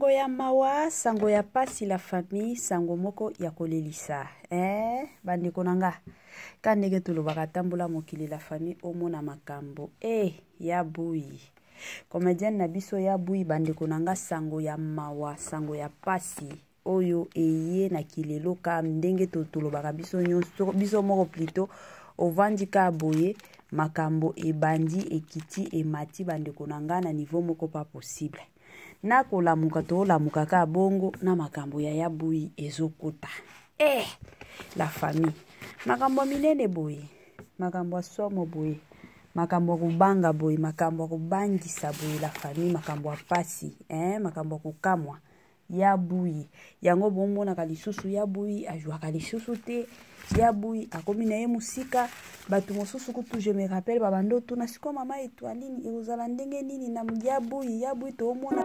Sango ya mawa, sango ya pasi la famille, sango moko ya kolelisa. Bandi konanga. Kandege tulubaka tambula mokili la famille omona makambo. Ya bui. Komedian na biso ya bui bandi konanga sango ya mawa, sango ya pasi. Oyo eye na kilelo ka ndenge tulubaka biso nyonso, biso moko plutôt ovandi ka boye. Makambo e bandi e kiti e mati bandi konanga na niveau moko pas possible. Na kolamuka to lamuka ka bongo na makambo ya bui ezokota. La famille. Makambo minene boye. Makambo somo boye. Makambo kubanga boye. Makambo kubangisa boye la famille. Makambo pasi. Makambo kukamwa. Ya bui. Yango bombo na kalisusu ya bui. Ajua kalisusu te. Ya bui. Akomi na ye musika. Batu mosusu kutu je me rappelle. Babando tu nasiko mama etualini. Euzala ndenge nini na ya bui. Ya bui to omona.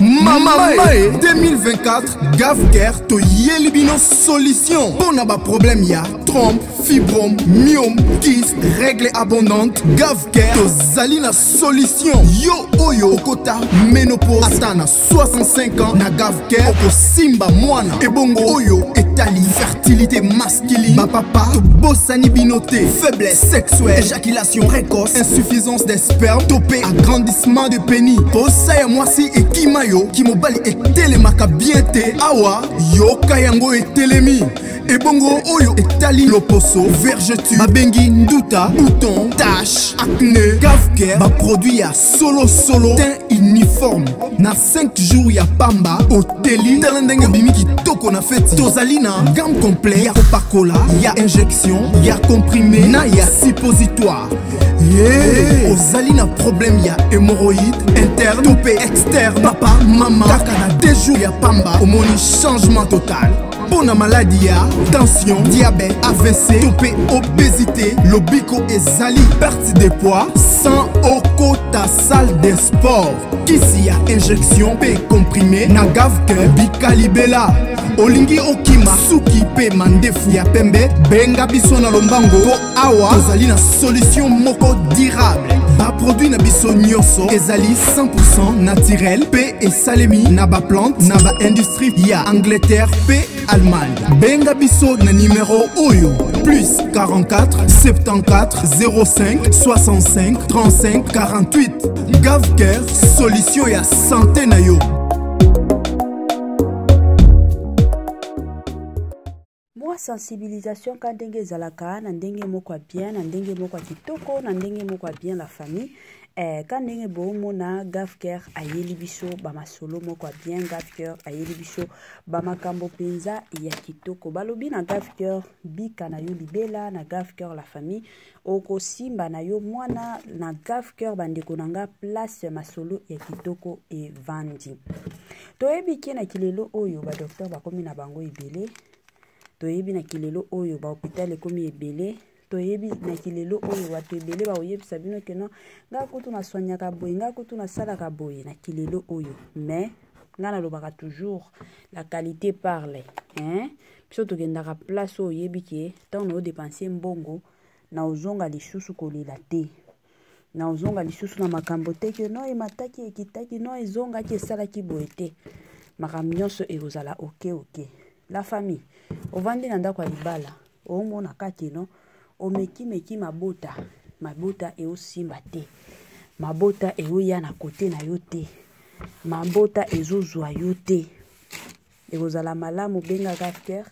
Mama 2024 Gavker to Yelibino solution. Pour ba problème ya trompe, fibrome, myome, kyste, règle abondante. Gavker to Zalina solution. Yo oyo okota ménopause atana 65 ans na Gavker oko simba mwana. Ebongo oyo etali fertilité masculine. Ba papa to bossani binoté, faiblesse sexuelle, éjaculation précoce, insuffisance des spermes, topé agrandissement de pénis. Posa ya mwasi et kimayo kimobali etelemaka bien te awa yoka yango etelemi ebongo oyo etali loposo vergeture babengi nduta bouton tache acné Gavker ba produit ya solo teint uniforme na 5 jours ya pamba oteli telendenge bimi kitoko na feti tozali na gamme complet ya kopakola ya injection ya comprimé na ya suppositoire. Ozali na problème ya hémorroïde interne topé externe papa mama kaka na 2 jours ya pamba omoni changement total. Pour la maladie ya tension diabète AVC topé obésité lobiko ezali perte de poids sans okota salle de sport kisi ya injection pe comprimé na Gavker bikalibela olingi okima suki pe mandefu ya pembe benga biso na lombango po awa tozali na solution moko durable ba produit na biso nyonso ezali 100% naturel pe esalemi na ba plante na ba industrie ya Angleterre pe Allemagne. Benga biso na numéro oyo plus 44 74 05 65 35 48. Gavker solution ya santé na yo. Sensibilisation ka ndenge zalaka na ndenge moko bien na ndenge moko kitoko na ndenge moko bien la famille ka ndenge bomo na Gavker ayeli biso ba masolo moko bien Gavker ayeli biso ba makambo penza ya kitoko balobi na Gavker bika na yo libela na Gavker la famille oko simba na yo mwana na Gavker bandeko nanga place masolo ya kitoko e vandi toyebi na kilelo oyo ba docteur bakomi na bango ebele toyebi na kilelo oyo ba hôpital ekomi ebele toyebi na kilelo oyo bato ebele ba oyebisa bino ke non nga kutu na soignaka boye nga kutu na salaka boye na kilelo oyo mais nga na lobaka toujours la qualité parle biso tokendaka place oyo oyebi ke ntango na odepanse mbongo na ozonga lisusu kolela te na ozonga lisusu na makambo te ke non emataki ekitaki non ezongaki esalaki boye te makambo nyonso ekozala oke la famille ovandi na ndako ya libala omona kati no omeki mabota eosimba te mabota eoya na kote na yo te mabota ezozwa yo te ekozala malamu benga Gavker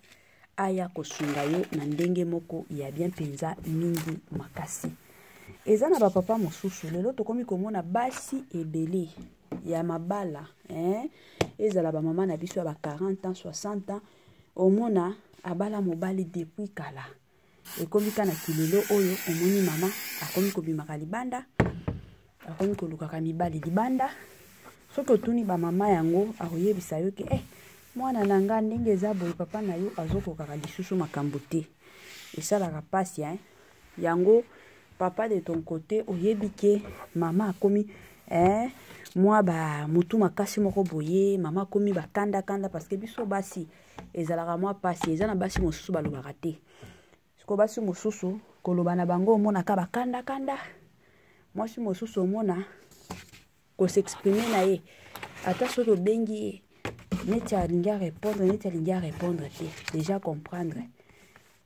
aya kosunga yo na ndenge moko ya bien penza mingi makasi eza na bapapa mosusu lelo tokomi komona basi ebele ya mabala ezala ba mama na biso ya ba 40 ans 60 ans omona abala mobali depuis kala ekomi kana kilelo oyo omoni mama akomi kobimaka libanda akomi kolukaka mibali libanda soki otuni ba mama yango akoyebisa yo ke mwana na nga ndenge eza boye papa na yo azokokaka lisusu makambo te esalaka pasi yango papa de ton côté oyebi ke mama akomi moi ba mutu makasi moko boye mama akomi bakanda parce que biso basi ezalaka mwa pasi eza na basi mosusu balobaka te siko basi mosusu koloba na bango omonaka bakanda mwasi mosusu omona ko s'exprimer na ye ata soki obengi neti alingi répondre te déjà comprendre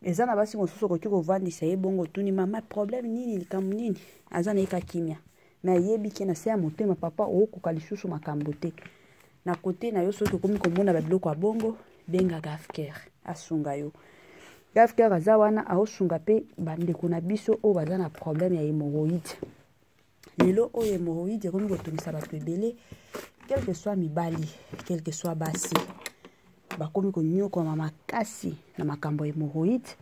eza na basi mosusu okoki kovandisa ye bongo otuni mama problème nini likambo nini aza na ye ka kimia me ayebi ke na se ya motema papa okokoka lisusu makambo te na kote na yo soki okomi komona babiloko ya bongo benga Gafker asunga yo. Gafker aza wana aosunga mpe bandeko na biso oyo baza na problème ya hémorroïde. Lelo oyo hémorroïde ekomi kotungisa bato ebele quel que soit mibali quel que soit basi bakomi konyokoma makasi na makambo ya hémorroïde.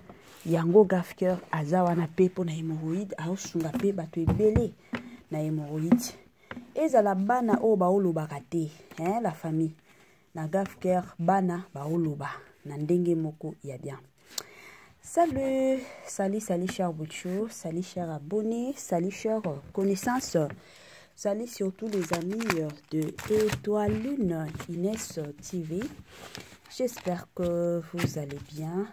Yango Gafker aza wana mpe mpo na hémorroïde aosunga mpe bato ebele na hémorroïde. Ezala bana oyo baolobaka te la famille na Gafker bana baoloba na ndenge moko ya bien. Salut chers bouchos, salut chers abonnés, salut chers connaissances, salut surtout les amis de Étoile Lune Inès TV. J'espère que vous allez bien.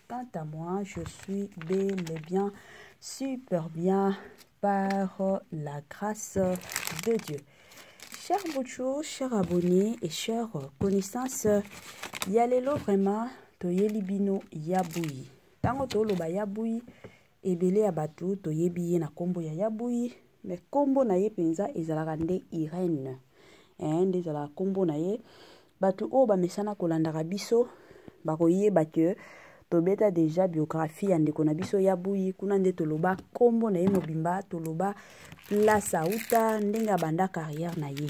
Quant à moi, je suis bel et bien, super bien par la grâce de Dieu. Chers bouchos, chers abonnés et chers connaissances, yalelo vraiment toyeli bino yabui. Tango toloba yabui ebele ya batu toyebi ye na kombo ya yabui, mais kombo na ye penza ezalaka nde Irene. Nde ezalaka kombo na ye. Batu oyo bamesana kolandaka biso bakoyeba ke tobeta deja biographie ya ndeko na biso yabui kuna nde toloba kombo na ye mobimba toloba place auta ndenge abanda carrière na ye.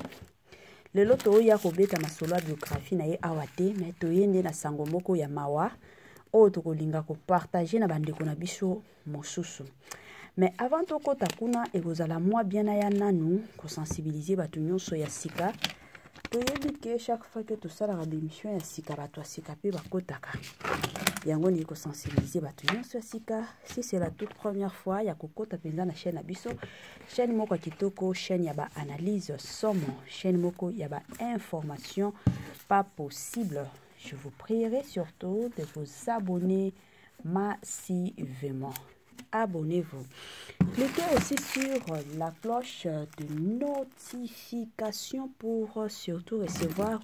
Lelo toya kobeta masolo ya biographie na ye awa te, mais toyende na sango moko ya mawa oyo tokolinga kopartage na bandeko na biso mosusu. Mais avant tokota kuna ekozala mwa bien na ya nanu kosensibiliser bato nyonso ya sika. Toyebi ke chaque fois que tosalaka bémission ya sika bato ya sika mpe bakotaka. Yango ni kosensibiliser bato nyonso ya sika. Si c'est la toute première fois ya kokota penza na chaîne na biso, chaîne moko ya kitoko, chaîne ya ba analyse somo, chaîne moko ya ba information pas possible. Je vous prierai surtout de vous abonner massivement. Abonnez-vous. Cliquez aussi sur la cloche de notification pour surtout recevoir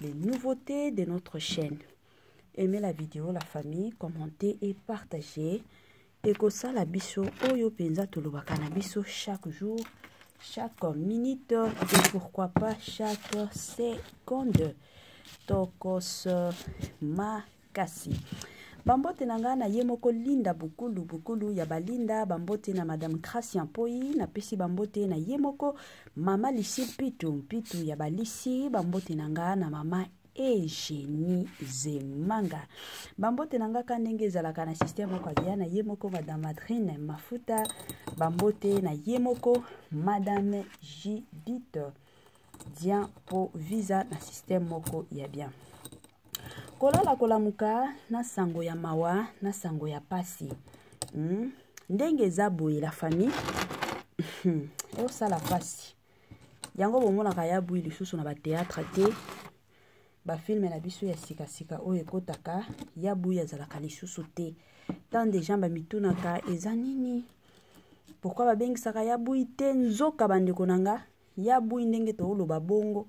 les nouveautés de notre chaîne. Aimez la vidéo, la famille, commentez et partagez. Ekosa la biso oyo penza tolobaka na biso chaque jour, chaque minute et pourquoi pas chaque seconde. Tokos makasi. Bambote nanga na yemoko linda bukulu ya balinda bambote na madame Gracia Mpoi na pesi bambote na yemoko mama Lisi pitu ya balisi bambote nanga na mama Eugénie Zemanga. Bambote nanga kandenge ezalaka na système moko ya na yemoko madame Madrine Mafuta bambote na yemoko madame Judith Dian po visa na système moko ya bien. Kolala kolamuka na sango ya mawa na sango ya pasi. Ndenge za boye la famille. Eo sala pasi. Yango bomona kaya boye lisusu na ba théâtre te. Ba film na biso ya sika sika oyo ekotaka ya boye azalaka lisusu te. Tant de gens ba mitunaka eza nini? Pourquoi ba bengisaka ya boye te nzoka bandeko nanga? Ya boye ndenge to oloba bongo.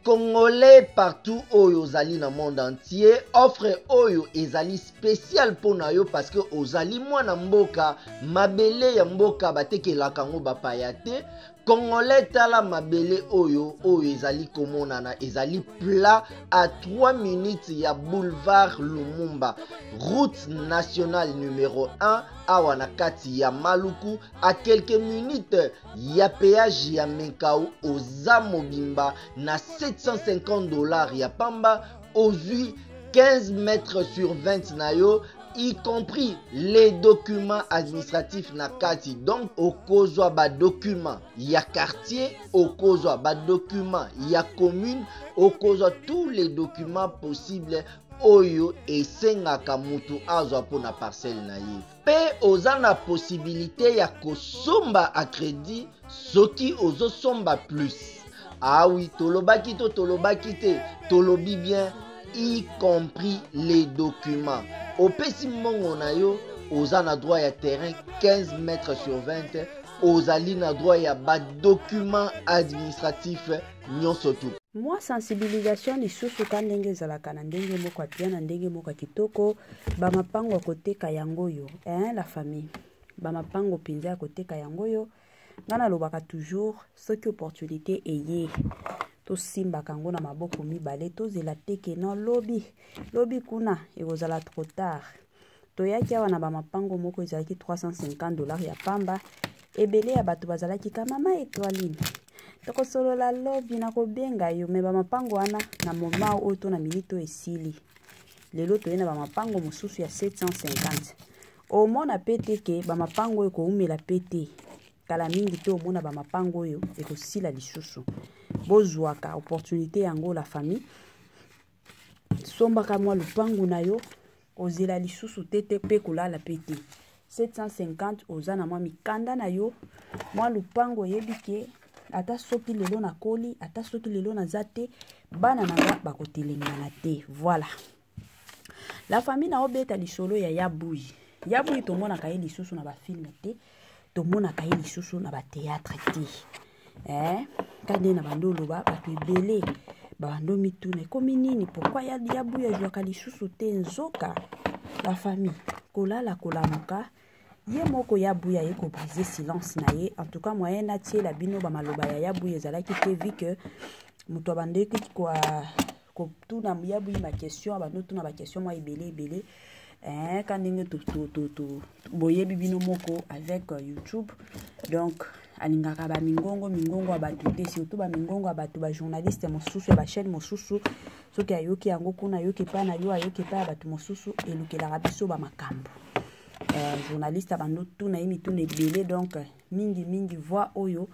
Congolais partout oyo ozali na monde entier offre oyo ezali spécial pona yo parce que ozali mwana mboka mabele ya mboka batekelaka ngo bapaya te. Congolais tala mabele oyo ezali komonana ezali plat à 3 minutes ya boulevard Lumumba route nationale numéro 1 awa na kati ya Maluku à quelques minutes ya péage ya Menkau oza mobimba na $750 ya pamba ozui 15 mètres sur 20 na yo y compris les documents administratifs na kati. Donc okozwa ba document ya quartier, okozwa ba document ya commune, okozwa tous les documents possibles oyo esengaka mutu azwa pona parcelle na ye. Pe oza na possibilité ya kosomba a crédit soki ozo somba plus. Ah oui, tolobaki to tolobaki te, tolobi bien y compris les documents. Au pesi mongo na yo, oza na droit ya terrain 15 mètres sur 20, ozali na droit ya ba document administratif nyonso tout. Moi sensibilisation lisusu ka ndenge ezalaka na ndenge moko ya bien na ndenge moko ya kitoko bamapango koteka yango yo la famille bamapango mpenza ya koteka yango yo nga nalobaka toujours soki opportunité eye tosimbaka yango na maboko mibale tozela teke na lobi kuna ekozala trop tard toyaki awa na bamapango moko ezalaki $350 ya pamba ebele ya bato bazalaki ka mama Etoiline tokosolola lobi na kobenga yo me bamapango wana na moma oyo to na minute esili lelo toye na bamapango mosusu ya 750 omona pe te ke bamapango oyo koumela pe te kala mingi te omona bamapango oyo ekosila lisusu bozwaka opportunité yango la famille sombaka mwa lupangu na yo ozela lisusu te pe kolala pe te 750 oza na mwa mikanda na yo mwa lupango yebi ke ata soki lelo na koli ata soki lelo na zate bana na bakotelengana te voilà la famille na obeta lisolo ya yabuyi tomonaka ye lisusu na bafilme te tomonaka ye lisusu na bateatre te kande na bando oloba bato ebele babando mituna ekomi nini pourkui yabuyi azwaka lisusu te nzoka la famille kolala kolamuka ye moko yabuyi aye kobrise silence na ye en tout cas moyen natiela bino bamaloba ya yabuyi ezalaki te vu que moto abandeki kotuna yabuyi bakestion abando tuna bakestion mwa ebele ka ndenge boyebi bino moko avec YouTube donc alingaka bamingongo ya bato te surtout bamingongo ya bato bajournaliste mosusu ya bachaîne mosusu soki ayoki yango kuna ayoki epai na yo ayoki epai ya bato mosusu elukelaka biso bamakambo journaliste abando tuna ye mituna ebele donc mingi voix oyo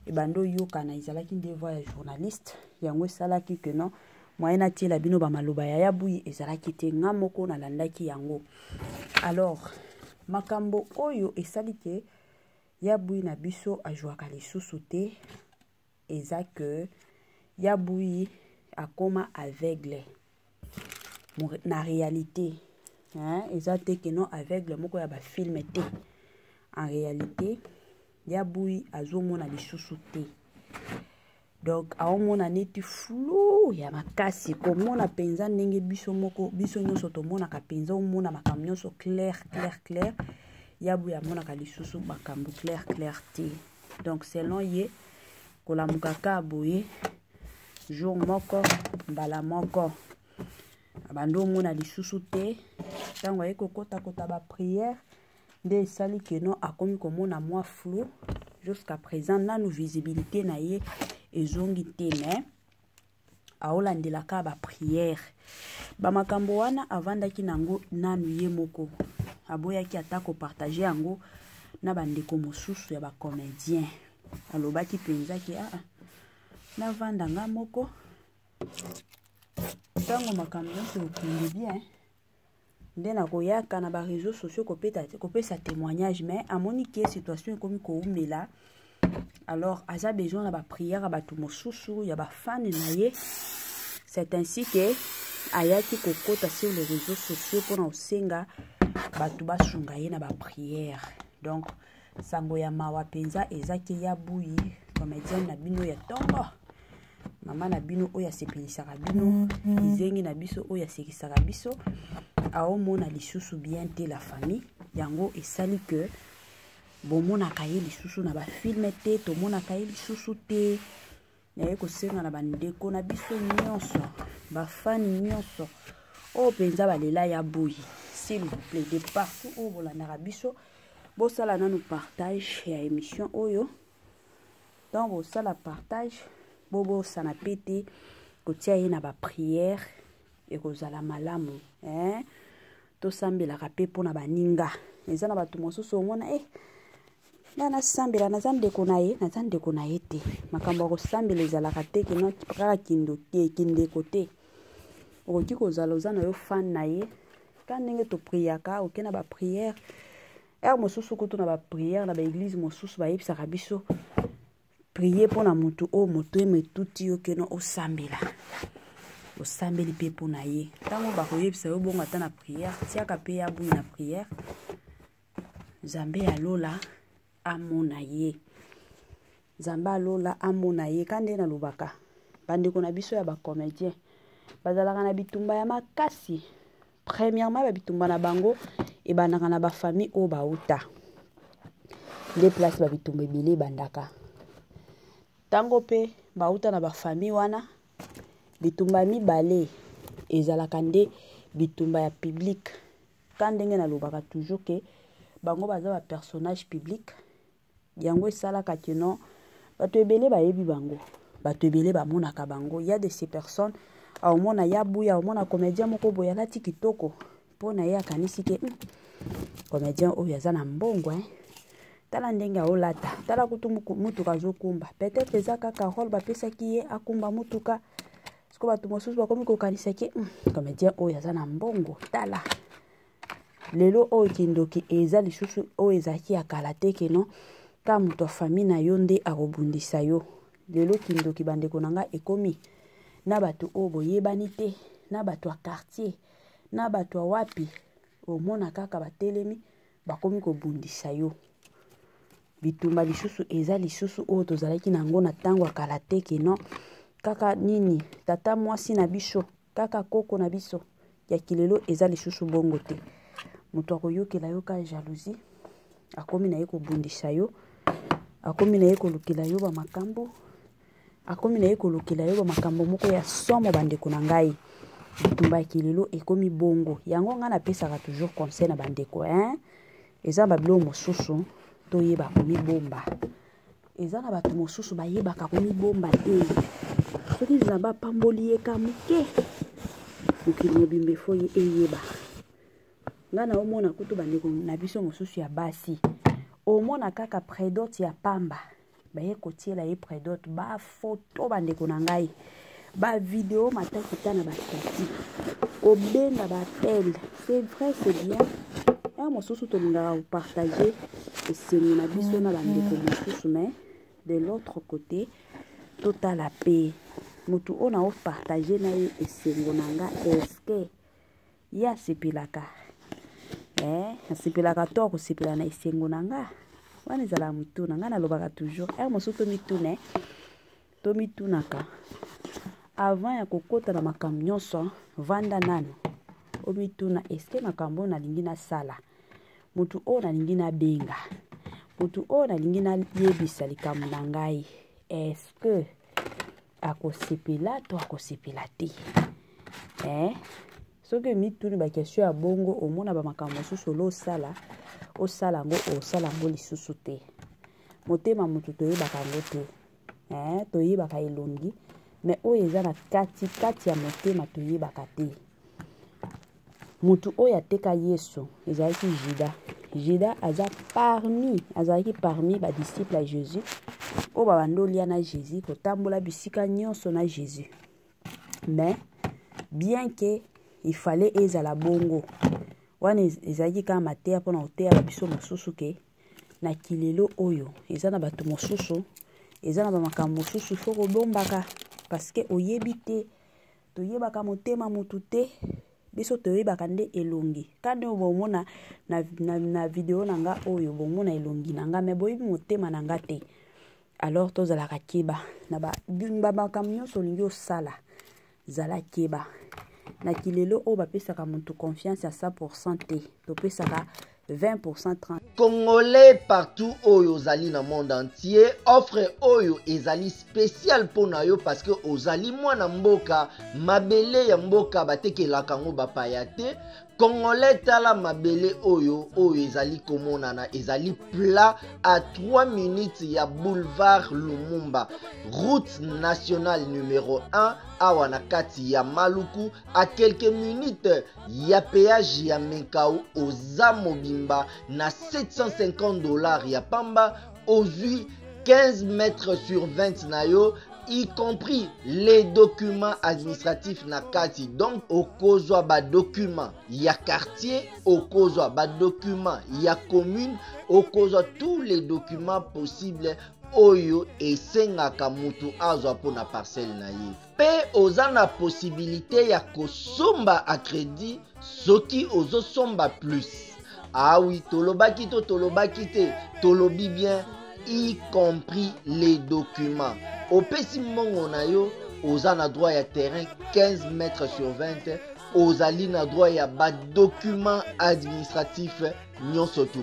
ebando yokana ezalaki nde voix ya journaliste yango esalaki que non moyen atiela bino bamaloba ya yabuyi ezalaki te nga moko nalandaki yango alors makambo oyo esali ke yabuyi na biso ajwaka lisusu te eza que yabuyi akoma aveugle na réalité eza te que non aveugle moko ya bafilme te en réalité yabuyi azomona lisusu te donc aomona neti flou ya makasi komona penza ndenge biso nyonso tomonaka penza omona makambo nyonso clair yabuyi amonaka lisusu makambo clair te donc selon ye kolamukaka boye jour moko mbala moko abando omona lisusu te ntango aye kokota bapriere nde esali keno akomi komona mwa flou jusqu'à présent nanu visibilité na ye ezongi te me aolandelaka bapriere bamakambo wana avandaki nango nanu ye moko aboyaki ata kopartage yango na bandeko mosusu ya bacomédien alobaki mpenzaki navanda nga moko ntango makambo nyonso okende bien nde nakoyaka na bareseau sociaux kopesa témoignage mais amoni ke situation ekomi koumela alors aza besoin na bapriere ya bato mosusu ya bafane na ye c'est ainsi que ayaki kokota sur les réseaux sociaux mpona kosenga bato basunga ye na bapriere donc sango ya mawa mpenza ezaki yabuyi comédienne na bino ya ntongo mama na bino oyo asepelisaka bino izengi na biso oyo asekisaka biso aomona lisusu bien te la famille yango esali que bomonaka ye lisusu na bafilme te tomonaka ye lisusu te naye kosenga na bandeko na biso nyonso bafani nyonso oyo mpenza balela yabuyi s'il vous plaît de partout oyo bolandaka biso bosala nanu partage ya émission oyo donc bosala partage bobosana pe te kotia ye na bapriere ekozala malamu tosambelaka pe mpona baninga eza na bato mosusu omona nga nasambela naza ndeko na ye te makambo ya kosambela ezalaka te keno kaka kindeko te okoki kozala oza na yo fan na ye ka ndenge topriaka oke na bapriere ere mosusu kutu na bapriere na baeglise mosusu bayebisaka biso prier mpona motu oyo motema etuti yo keno osambela osambeli mpe mpona ye ntango bakoyebisa yo bongo ata na priere tiaka mpe yabuyi na priere nzambe alola amona ye nzambe alola amona ye ka nde nalobaka bandeko na biso ya ba comédien bazalaka na bitumba ya makasi. Premièrement ba bitumba na bango e bandaka na ba famille o bauta les places ba bitumba ebele bandaka tango pe bauta na ba famille wana bitumba mibale ezalaka nde bitumba ya public. Quand ndenge nalobaka toujours que bango baza ba personnage public yango esalaka kino bato ebele bayebi bango, bato ebele bamonaka bango. Il y a de ces personnes aomona ya buya aomona comédien moko boya lati kitoko pona ye akanisi ke comédien oyo aza na mbongo tala ndenge aolata tala kutu mutuka azokumba peut-être eza kaka role bapesaki ye akumba mutuka siko bato mosusu bakomi kokanisa ke comédien oyo aza na mbongo tala lelo oyo kindoki eza lisusu oyo ezalaki ya kala te keno ka moto ya famille na yo nde akobundisa yo. Lelo kindoki bandeko na nga ekomi na bato oyo boyebani te, na bato ya quartier, na bato ya wapi omona kaka batelemi bakomi kobundisa yo. Bitumba lisusu eza lisusu oyo tozalaki nango na ntango ya kala te keno kaka nini tata mwasi na biso kaka koko na biso ya kilelo eza lisusu bongo te. Moto akoyokela yo ka jalousie akomi na ye kobundisa yo, akomi na ye kolukela yo ba makambo, akomi na ye kolukela yo ba makambo moko ya somo bandeko na ngai. Bitumba ya kilelo ekomi bongo yango nga napesaka toujours conseil na bandeko eza babilo mosusu toyeba komibomba. Eza na bato mosusu bayebaka komibomba te soki nzamba apamboli ye ka moke mokili mobimba efo ye eyeba. Nga na omona kutu bandeko na biso mosusu ya basi omona kaka prédote ya pamba baye kotiela ye prédote ba photo bandeko na ngai ba vidéo matakita na batati obenga ba appel. C'est vrai, c'est bien mosusu tolingaka partager esengo na biso na bandeko mosusu mais de l'autre côté totala pe mutu ona o partager na ye esengo na nga eske ya sepelaka asepelaka to akosepela na esengo na nga wana ezala mituna nga nalobaka toujours mosusu tomitunaka avant ya kokota na makambo nyonso vanda nano omituna eske makambo oyo nalingi nasala mutu oyo nalingi nabenga mutu oyo nalingi nayebisa likambo na ngai eske akosepela to akosepela te soki mituni bakestion ya bongo omona bamakambo mosusu osala yango lisusu te. Motema mutu toyebaka yango te toyebaka elongi mais oyo eza na kati ya motema toyebaka te. Mutu oyo ateka Yesu ezalaki Juda azalaki parmi badisciple ya Jésus oyo babandolia na Jésus kotambola bisika nyonso na Jésus mais bien que il fallait ezala bongo wana ezalaki kaka mateya mpona koteya babiso mosusu ke na kilelo oyo eza na bato mosusu eza na bamakambo mosusu fo kobombaka parce que oyebi te toyebaka motema mutu te biso toyebaka nde elongi kande bomona na video na nga oyo bomona elongi na nga mais boyebi motema na nga te alors tozalaka keba na bamakambo nyonso olingi osala zala keba na kilelo oyo bapesaka mutu confiance à 100% te topesaka 20% 30%. Congolais partout oyo ozali na monde entier offre oyo ezali spécial pona yo parce que ozali mwana mboka mabele ya mboka batekelaka ngo bapaya te. Congolais tala mabele oyo ezali komonana ezali plat à 3 minutes ya boulevard Lumumba route nationale numéro 1 awa na kati ya Maluku à quelques minutes ya péage ya Mekau oza mobimba na $750 ya pamba ozui 15 mètres sur 20 na yo y compris les documents administratifs na kati donc okozwa ba documents ya quartier okozwa ba documents ya commune okozwa tous les documents possibles oyo esengaka mutu azwa pona parcelle na ye pe oza na possibilité ya kosomba a crédit soki ozosomba plus. Ah oui, tolobaki te tolobi bien y compris les documents opesi mbongo na yo oza na droit ya terrain 15 mètres sur 20 ozali na droit ya ba document administratif nyonso tu.